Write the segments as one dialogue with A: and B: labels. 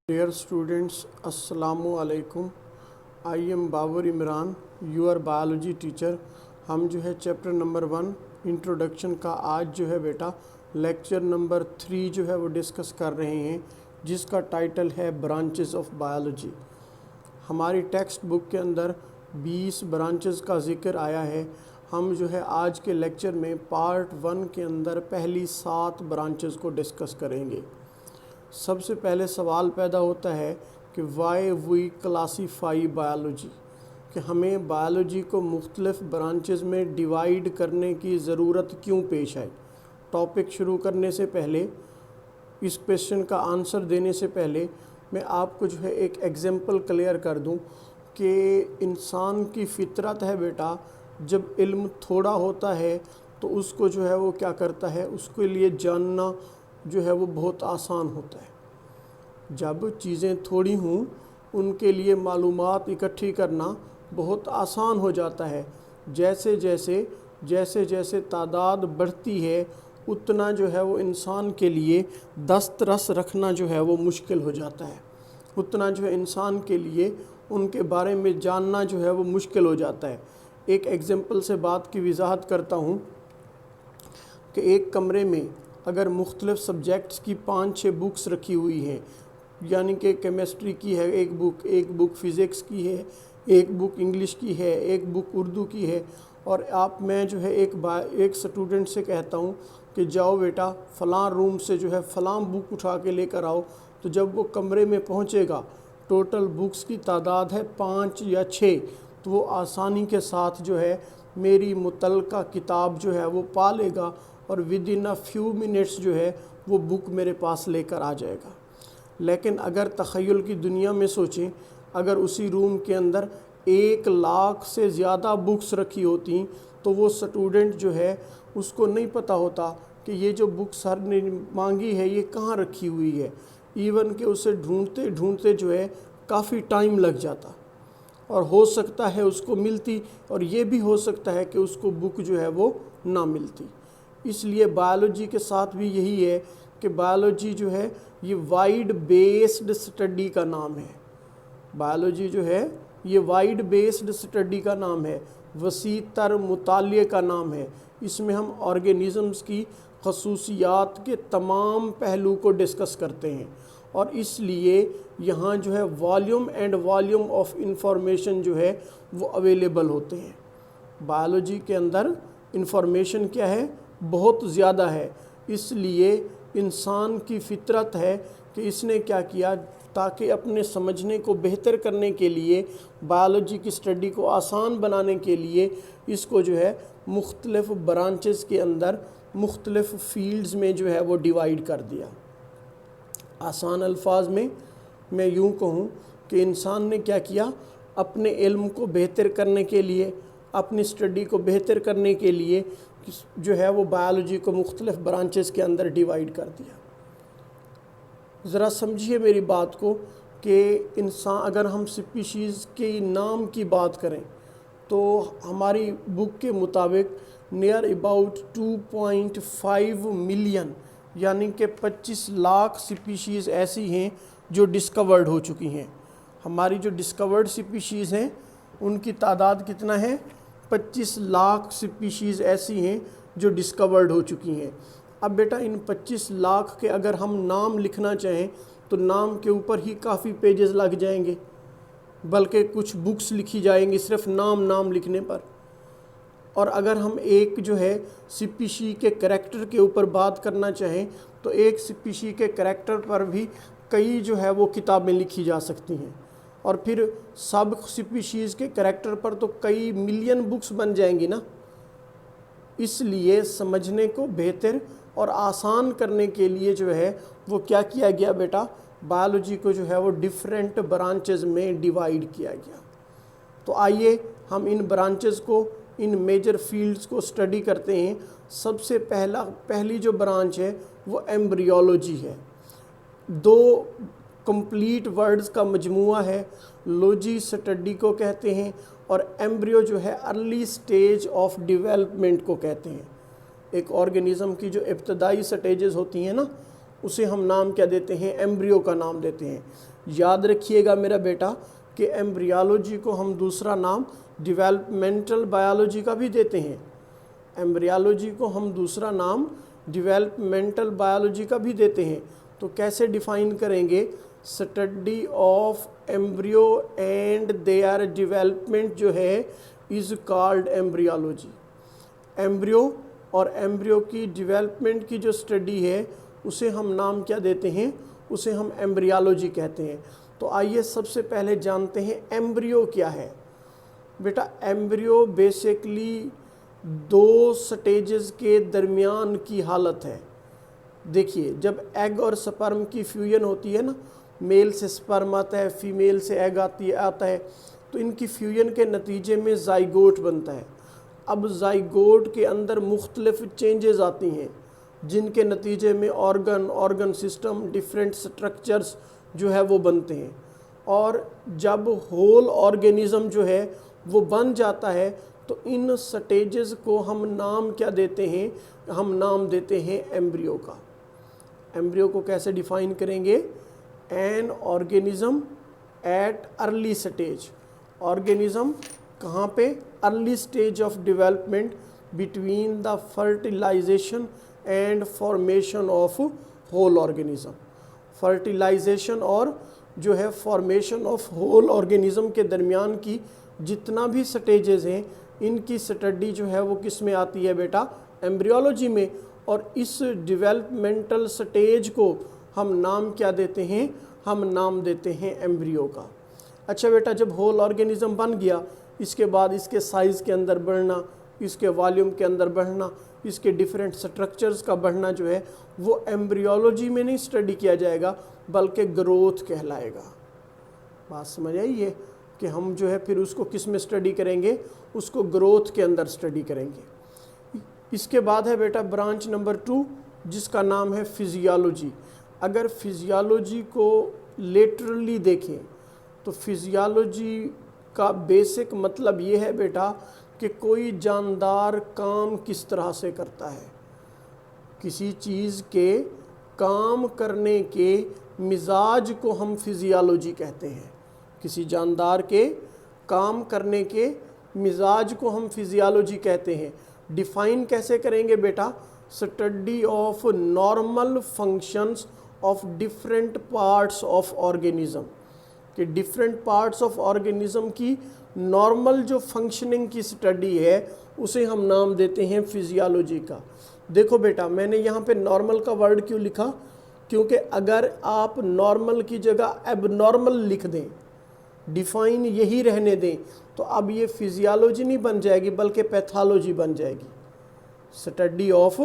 A: Dear students, अस्सलामु अलैकुम। I am Babar Imran, your biology teacher. हम जो है चैप्टर नंबर 1 इंट्रोडक्शन का आज जो है बेटा लेक्चर नंबर 3 जो है वो डिस्कस कर रहे हैं, जिसका टाइटल है ब्रांचेस ऑफ बायोलॉजी। हमारी टेक्स्ट बुक के अंदर 20 ब्रांचेस का जिक्र आया है। हम जो है आज के लेक्चर में पार्ट 1 के अंदर पहली 7 ब्रांचेस को डिस्कस करेंगे। सबसे पहले सवाल पैदा होता है कि वाई वी क्लासीफाई बायोलॉजी, कि हमें बायोलॉजी को मुख्तलिफ ब्रांचेस में डिवाइड करने की ज़रूरत क्यों पेश आई। टॉपिक शुरू करने से पहले, इस क्वेश्चन का आंसर देने से पहले मैं आपको जो है एक एग्जांपल क्लियर कर दूं कि इंसान की फितरत है बेटा, जब इल्म थोड़ा होता है तो उसको जो है वो क्या करता है, उसके लिए जानना जो है वो बहुत आसान होता है। जब चीज़ें थोड़ी हों उनके लिए मालूमात इकट्ठी करना बहुत आसान हो जाता है। जैसे जैसे तादाद बढ़ती है उतना जो है वो इंसान के लिए दस्तरस रखना जो है वो मुश्किल हो जाता है, उतना जो है इंसान के लिए उनके बारे में जानना जो है वो मुश्किल हो जाता है। एक एग्जांपल से बात की वजाहत करता हूँ कि एक कमरे में अगर मुख्तलिफ़ सब्जेक्ट्स की 5-6 बुक्स रखी हुई हैं, यानी कि केमिस्ट्री की है एक बुक फ़िज़िक्स की है, एक बुक इंग्लिश की है, एक बुक उर्दू की है, और मैं जो है एक स्टूडेंट से कहता हूँ कि जाओ बेटा फ़लाँ रूम से जो है फ़लाँ बुक उठा के लेकर आओ, तो जब वो कमरे में पहुँचेगा टोटल बुक्स की तादाद है 5 या 6, तो वो आसानी के साथ जो है मेरी मुतल्लका किताब जो है वो पा लेगा और with in a few minutes जो है वो बुक मेरे पास लेकर आ जाएगा। लेकिन अगर तख़य्युल की दुनिया में सोचें, अगर उसी रूम के अंदर 1 लाख से ज़्यादा बुक्स रखी होती तो वो स्टूडेंट जो है उसको नहीं पता होता कि ये जो बुक सर ने मांगी है ये कहाँ रखी हुई है। इवन कि उसे ढूंढते ढूंढते जो है काफ़ी टाइम लग जाता, और हो सकता है उसको मिलती, और ये भी हो सकता है कि उसको बुक जो है वो ना मिलती। इसलिए बायोलॉजी के साथ भी यही है कि बायोलॉजी जो है ये वाइड बेस्ड स्टडी का नाम है। बायोलॉजी जो है ये वाइड बेस्ड स्टडी का नाम है, वसी तर मुताले का नाम है। इसमें हम ऑर्गेनिज़म्स की खसूसियात के तमाम पहलू को डिस्कस करते हैं, और इसलिए यहाँ जो है वॉल्यूम ऑफ इंफॉर्मेशन जो है वो अवेलेबल होते हैं। बायोलॉजी के अंदर इंफॉर्मेशन क्या है, बहुत ज़्यादा है। इसलिए इंसान की फितरत है कि इसने क्या किया, ताकि अपने समझने को बेहतर करने के लिए, बायोलॉजी की स्टडी को आसान बनाने के लिए इसको जो है मुख्तलिफ़ ब्रांचेस के अंदर मुख्तलिफ़ फील्ड्स में जो है वो डिवाइड कर दिया। आसान अल्फाज में मैं यूँ कहूँ कि इंसान ने क्या किया, अपने इल्म को बेहतर करने के लिए, अपनी स्टडी को बेहतर करने के लिए जो है वो बायोलॉजी को मुख्तलिफ़ ब्रांचेस के अंदर डिवाइड कर दिया। ज़रा समझिए मेरी बात को कि इंसान, अगर हम स्पीशीज़ के नाम की बात करें तो हमारी बुक के मुताबिक नियर अबाउट 2.5 मिलियन यानी कि 25 लाख स्पीशीज़ ऐसी हैं जो डिस्कवर्ड हो चुकी हैं। हमारी जो डिस्कवर्ड स्पीशीज़ हैं उनकी तादाद कितना है, 25 लाख स्पीशीज़ ऐसी हैं जो डिस्कवर्ड हो चुकी हैं। अब बेटा इन 25 लाख के अगर हम नाम लिखना चाहें तो नाम के ऊपर ही काफ़ी पेजेस लग जाएंगे, बल्कि कुछ बुक्स लिखी जाएंगी सिर्फ नाम लिखने पर। और अगर हम एक जो है स्पीशी के करैक्टर के ऊपर बात करना चाहें तो एक स्पीशी के करैक्टर पर भी कई जो है वो किताबें लिखी जा सकती हैं, और फिर सब स्पीशीज़ के करैक्टर पर तो कई मिलियन बुक्स बन जाएंगी ना। इसलिए समझने को बेहतर और आसान करने के लिए जो है वो क्या किया गया बेटा, बायोलॉजी को जो है वो डिफरेंट ब्रांचेस में डिवाइड किया गया। तो आइए हम इन ब्रांचेस को, इन मेजर फील्ड्स को स्टडी करते हैं। सबसे पहली जो ब्रांच है वो एम्ब्रियोलॉजी है। 2 कंप्लीट वर्ड्स का मजमूआ है। लॉजी स्टडी को कहते हैं और एम्ब्रियो जो है अर्ली स्टेज ऑफ डेवलपमेंट को कहते हैं। एक ऑर्गेनिज़म की जो इब्तदाई स्टेजेस होती हैं ना, उसे हम नाम क्या देते हैं, एम्ब्रियो का नाम देते हैं। याद रखिएगा मेरा बेटा कि एम्ब्रियोलॉजी को हम दूसरा नाम डेवलपमेंटल बायोलॉजी का भी देते हैं। एम्ब्रियोलॉजी को हम दूसरा नाम डेवलपमेंटल बायोलॉजी का भी देते हैं। तो कैसे डिफाइन करेंगे, study of embryo and their development जो है इज़ कॉल्ड एम्ब्रियोलॉजी। एम्ब्रियो और एम्ब्रियो की डेवलपमेंट की जो स्टडी है उसे हम नाम क्या देते हैं, उसे हम एम्ब्रियोलॉजी कहते हैं। तो आइए सबसे पहले जानते हैं एम्ब्रियो क्या है। बेटा एम्ब्रियो बेसिकली 2 स्टेजेस के दरमियान की हालत है। देखिए जब एग और स्पर्म की फ्यूजन होती है ना, मेल से स्पर्म आता है, फीमेल से एग आता है, तो इनकी फ्यूजन के नतीजे में जाइगोट बनता है। अब जाइगोट के अंदर मुख्तलिफ चेंजेस आती हैं जिनके नतीजे में ऑर्गन सिस्टम, डिफरेंट स्ट्रक्चर्स जो है वो बनते हैं। और जब होल ऑर्गेनिज्म जो है वो बन जाता है तो इन स्टेजेस को हम नाम क्या देते हैं, हम नाम देते हैं एम्ब्रियो का। एम्ब्रियो को कैसे डिफाइन करेंगे, an organism at early stage. Organism कहाँ पे, early stage of development between the fertilization and formation of whole organism. Fertilization और जो है फॉर्मेशन ऑफ होल ऑर्गेनिज्म के दरमियान की जितना भी स्टेजेस हैं इनकी स्टडी जो है वो किस में आती है बेटा, एम्ब्रियोलॉजी में। और इस डेवलपमेंटल स्टेज को हम नाम क्या देते हैं, हम नाम देते हैं एम्ब्रियो का। अच्छा बेटा जब होल ऑर्गेनिज्म बन गया, इसके बाद इसके साइज़ के अंदर बढ़ना, इसके वॉल्यूम के अंदर बढ़ना, इसके डिफरेंट स्ट्रक्चर्स का बढ़ना जो है वो एम्ब्रियोलॉजी में नहीं स्टडी किया जाएगा बल्कि ग्रोथ कहलाएगा। बात समझ आई है कि हम जो है फिर उसको किस में स्टडी करेंगे, उसको ग्रोथ के अंदर स्टडी करेंगे। इसके बाद है बेटा ब्रांच नंबर 2 जिसका नाम है फिजियोलॉजी। अगर फिजियोलॉजी को लिटरली देखें तो फिजियोलॉजी का बेसिक मतलब ये है बेटा कि कोई जानदार काम किस तरह से करता है। किसी चीज़ के काम करने के मिजाज को हम फिजियोलॉजी कहते हैं। किसी जानदार के काम करने के मिजाज को हम फिजियोलॉजी कहते हैं। डिफाइन कैसे करेंगे बेटा, study of normal functions of different parts of organism, कि डिफरेंट पार्ट्स ऑफ ऑर्गेनिज्म की नॉर्मल जो फंक्शनिंग की स्टडी है उसे हम नाम देते हैं फिजियोलॉजी का। देखो बेटा मैंने यहाँ पे नॉर्मल का वर्ड क्यों लिखा, क्योंकि अगर आप नॉर्मल की जगह एबनॉर्मल लिख दें, डिफाइन यही रहने दें, तो अब ये फिजियोलॉजी नहीं बन जाएगी बल्कि पैथोलॉजी बन जाएगी। स्टडी ऑफ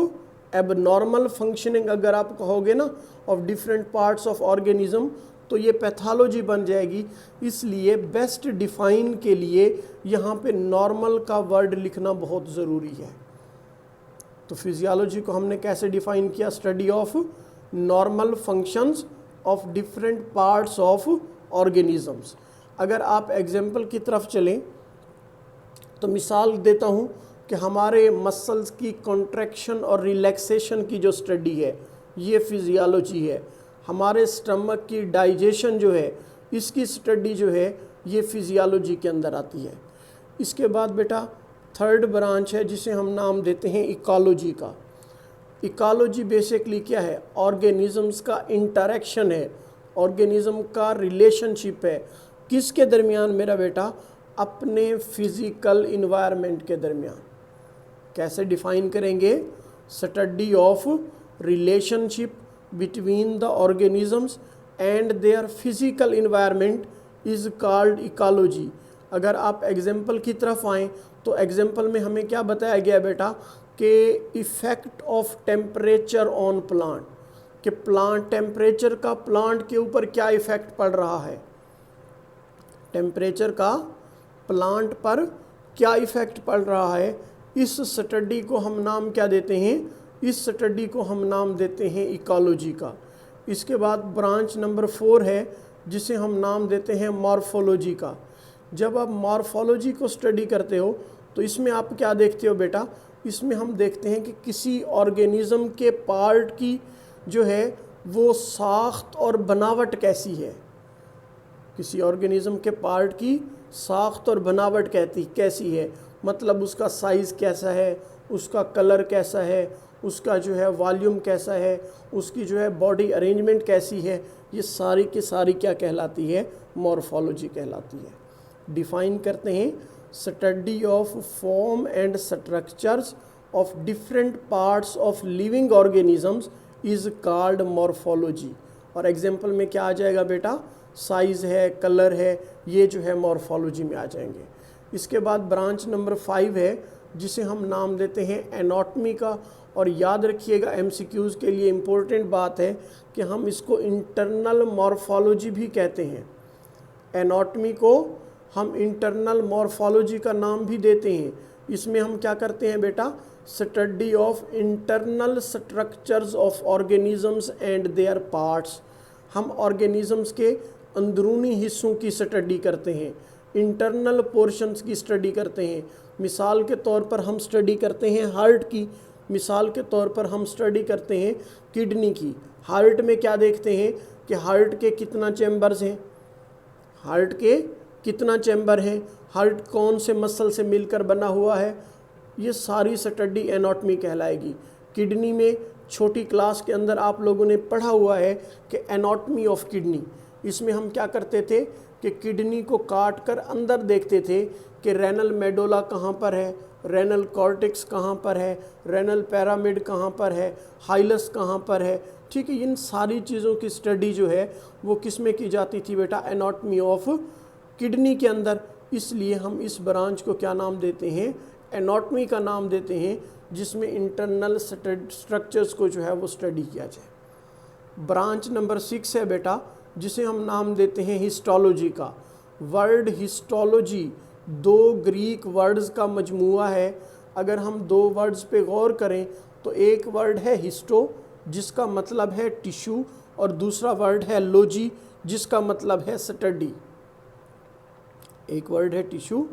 A: एबनॉर्मल फंक्शनिंग अगर आप कहोगे ना of different parts of organism तो ये पैथोलॉजी बन जाएगी। इसलिए बेस्ट डिफाइन के लिए यहाँ पे नॉर्मल का वर्ड लिखना बहुत ज़रूरी है। तो फिजियोलॉजी को हमने कैसे डिफाइन किया, study of normal functions of different parts of organisms. अगर आप एग्जाम्पल की तरफ चलें तो मिसाल देता हूँ कि हमारे मसल्स की कॉन्ट्रैक्शन और रिलैक्सेशन की जो स्टडी है ये फिजियोलॉजी है। हमारे स्टमक की डाइजेशन जो है इसकी स्टडी जो है ये फिजियोलॉजी के अंदर आती है। इसके बाद बेटा थर्ड ब्रांच है जिसे हम नाम देते हैं इकोलॉजी का। इकोलॉजी बेसिकली क्या है, ऑर्गेनिजम्स का इंटरेक्शन है, ऑर्गेनिज्म का रिलेशनशिप है। किसके दरमियान मेरा बेटा, अपने फिज़िकल इन्वायरमेंट के दरमियान। कैसे डिफाइन करेंगे, study of relationship between the organisms and their physical environment is called ecology. अगर आप एग्जाम्पल की तरफ आएँ तो एग्जाम्पल में हमें क्या बताया गया बेटा कि effect of temperature on plant, कि प्लांट टेम्परेचर का प्लांट के ऊपर क्या इफ़ेक्ट पड़ रहा है, टेम्परेचर का प्लांट पर क्या इफ़ेक्ट पड़ रहा है। इस स्टडी को हम नाम क्या देते हैं, इस स्टडी को हम नाम देते हैं इकोलॉजी का। इसके बाद ब्रांच नंबर 4 है जिसे हम नाम देते हैं मॉर्फोलॉजी का। जब आप मॉर्फोलॉजी को स्टडी करते हो तो इसमें आप क्या देखते हो बेटा, इसमें हम देखते हैं कि किसी ऑर्गेनिज्म के पार्ट की जो है वो साख्त और बनावट कैसी है, किसी ऑर्गेनिज्म के पार्ट की साख्त और बनावट कैसी है, मतलब उसका साइज़ कैसा है, उसका कलर कैसा है, उसका जो है वॉल्यूम कैसा है, उसकी जो है बॉडी अरेंजमेंट कैसी है, ये सारी की सारी क्या कहलाती है, मॉर्फोलॉजी कहलाती है। डिफाइन करते हैं, study of form and structures of different parts of living organisms is called morphology. और एग्जाम्पल में क्या आ जाएगा बेटा, साइज़ है, कलर है, ये जो है मॉर्फोलॉजी में आ जाएंगे। इसके बाद ब्रांच नंबर 5 है जिसे हम नाम देते हैं एनाटॉमी का। और याद रखिएगा एमसीक्यूज़ के लिए इम्पोर्टेंट बात है कि हम इसको इंटरनल मॉर्फोलॉजी भी कहते हैं। एनाटॉमी को हम इंटरनल मॉर्फोलॉजी का नाम भी देते हैं। इसमें हम क्या करते हैं बेटा, study of internal structures of organisms and there parts. हम ऑर्गेनिजम्स के अंदरूनी हिस्सों की स्टडी करते हैं, इंटरनल पोर्शंस की स्टडी करते हैं। मिसाल के तौर पर हम स्टडी करते हैं हार्ट की, मिसाल के तौर पर हम स्टडी करते हैं किडनी की। हार्ट में क्या देखते हैं कि हार्ट के कितना चैम्बर्स हैं, हार्ट के कितना चैम्बर हैं, हार्ट कौन से मसल से मिलकर बना हुआ है, ये सारी स्टडी एनाटॉमी कहलाएगी। किडनी में छोटी क्लास के अंदर आप लोगों ने पढ़ा हुआ है कि एनाटॉमी ऑफ किडनी। इसमें हम क्या करते थे कि किडनी को काट कर अंदर देखते थे कि रेनल मेडोला कहाँ पर है, रेनल कॉर्टेक्स कहाँ पर है, रेनल पैरामिड कहाँ पर है, हाइलस कहाँ पर है। ठीक है, इन सारी चीज़ों की स्टडी जो है वो किस में की जाती थी बेटा, एनाटॉमी ऑफ किडनी के अंदर। इसलिए हम इस ब्रांच को क्या नाम देते हैं, एनाटॉमी का नाम देते हैं, जिसमें इंटरनल स्ट्रक्चर्स को जो है वो स्टडी किया जाए। ब्रांच नंबर 6 है बेटा जिसे हम नाम देते हैं हिस्टोलॉजी का। वर्ड हिस्टोलॉजी 2 ग्रीक वर्ड्स का मजमूआ है। अगर हम 2 वर्ड्स पे गौर करें तो एक वर्ड है हिस्टो जिसका मतलब है टिश्यू, और दूसरा वर्ड है लॉजी जिसका मतलब है स्टडी। एक वर्ड है टिश्यू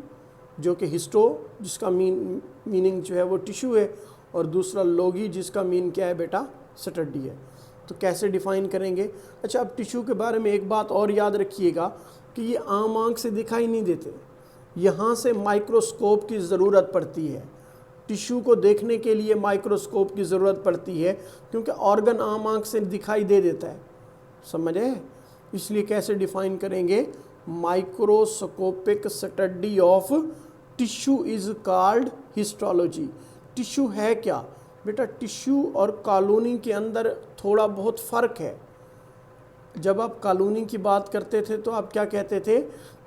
A: जो कि हिस्टो जिसका मीनिंग जो है वो टिश्यू है, और दूसरा लोगी जिसका मीन क्या है बेटा, स्टडी है। तो कैसे डिफ़ाइन करेंगे। अच्छा, अब टिश्यू के बारे में एक बात और याद रखिएगा कि ये आम आँख से दिखाई नहीं देते, यहाँ से माइक्रोस्कोप की ज़रूरत पड़ती है। टिश्यू को देखने के लिए माइक्रोस्कोप की ज़रूरत पड़ती है, क्योंकि ऑर्गन आम आँख से दिखाई दे देता है, समझे। इसलिए कैसे डिफ़ाइन करेंगे, microscopic study of tissue is called histology. Tissue है क्या बेटा, टिश्यू और कॉलोनी के अंदर थोड़ा बहुत फ़र्क है। जब आप कॉलोनी की बात करते थे तो आप क्या कहते थे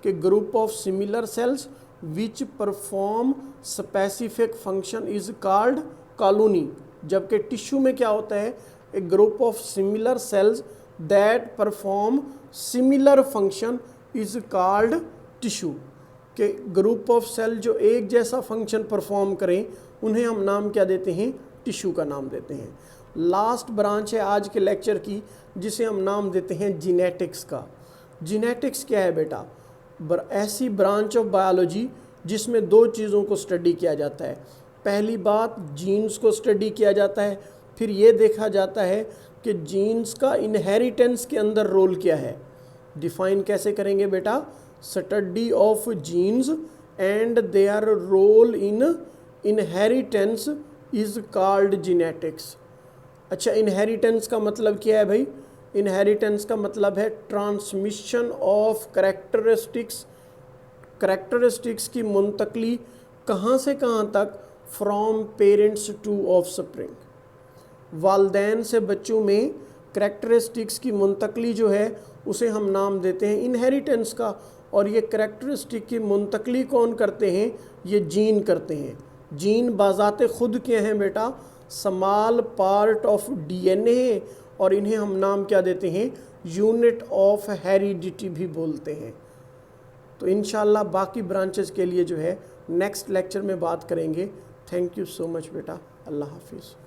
A: कि group of similar cells which perform specific function is called colony. जबकि टिश्यू में क्या होता है, a group of similar cells that perform similar function is called tissue. के ग्रुप ऑफ सेल जो एक जैसा फंक्शन परफॉर्म करें उन्हें हम नाम क्या देते हैं, टिश्यू का नाम देते हैं। लास्ट ब्रांच है आज के लेक्चर की जिसे हम नाम देते हैं जीनेटिक्स का। जीनेटिक्स क्या है बेटा, ऐसी ब्रांच ऑफ बायोलॉजी जिसमें 2 चीज़ों को स्टडी किया जाता है। पहली बात, जीन्स को स्टडी किया जाता है, फिर ये देखा जाता है कि जीन्स का इनहेरिटेंस के अंदर रोल क्या है। डिफाइन कैसे करेंगे बेटा, study of genes and their role in inheritance is called genetics. अच्छा, इनहेरिटेंस का मतलब क्या है भाई, इनहेरिटेंस का मतलब है ट्रांसमिशन ऑफ करैक्टरिस्टिक्स की मुंतकली कहाँ से कहाँ तक, फ्रॉम पेरेंट्स टू ऑफस्प्रिंग। वालदैन से बच्चों में करैक्टरिस्टिक्स की मुंतकली जो है उसे हम नाम देते हैं इनहेरिटेंस का। और ये करैक्टरिस्टिक की मुंतकली कौन करते हैं, ये जीन करते हैं। जीन बाज़ाते खुद के हैं बेटा, स्मॉल पार्ट ऑफ डीएनए, और इन्हें हम नाम क्या देते हैं, यूनिट ऑफ हेरिडिटी भी बोलते हैं। तो इंशाल्लाह बाकी ब्रांचेस के लिए जो है नेक्स्ट लेक्चर में बात करेंगे। थैंक यू सो मच बेटा, अल्लाह हाफिज़।